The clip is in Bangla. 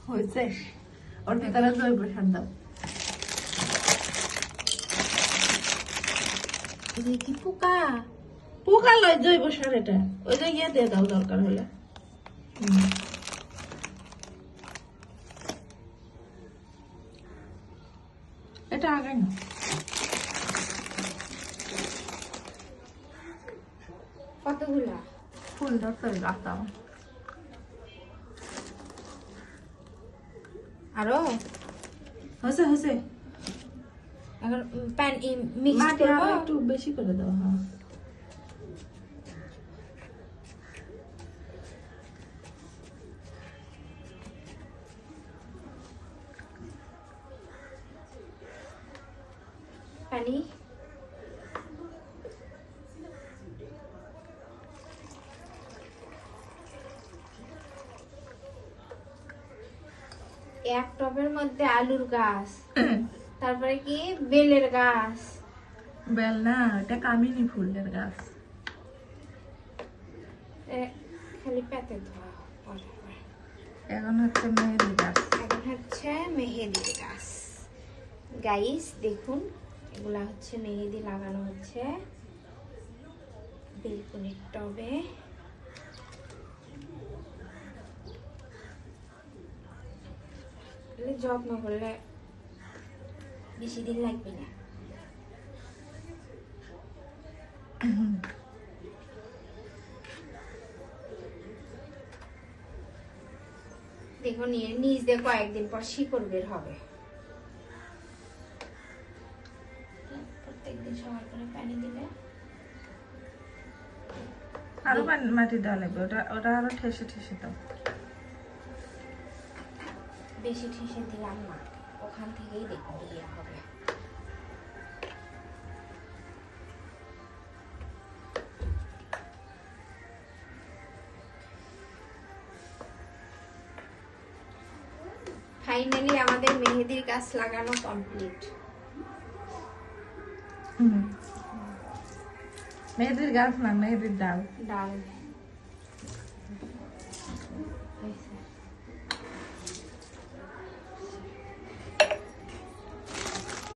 হয়েছে ওর ভিতরে জৈব সার দাও। কি পোকা? পোকা লয় জৈব সার এটা, ওই যে ইয়ে দিয়ে দাও দরকার হলে। এটা আগে না কতগুলা ফুল ধরতে রাখতাম। আরো হয়েছে হয়েছে, এখন প্যান মিক্স মাটি করব। আরো একটু বেশি করে দাও। হ্যাঁ পানি এক টবের মধ্যে আলুর গাছ, তারপরে কি বেলের গাছ। বেল না, এটা কামিনী ফুলের গাছ। খালি পেতে ধোয়া। এখন হচ্ছে মেহেদি গাছ। এখন হচ্ছে মেহেদির গাছ। গাইস দেখুন, এগুলা হচ্ছে মেহেদি লাগানো হচ্ছে বেলকুনির টবে। যত্ন করলে বেশি দিন লাগবে না। দেখুন এর নিচ দিয়ে কয়েকদিন পর শিকড় বের হবে। প্রত্যেকদিন সময় করে পানি দিলে আরো মাটি দেওয়া লাগবে, ওটা ওটা আরো ঠেসে ঠেসে দাও। বেশি ঠেসে দিলাম না, ওখান থেকেই দেখুন ইয়ে হবে। ফাইনালি আমাদের মেহেদির গাছ লাগানো কমপ্লিট। মেহেদির গাছ না, মেহেদির ডাল। ডাল হয়েছে।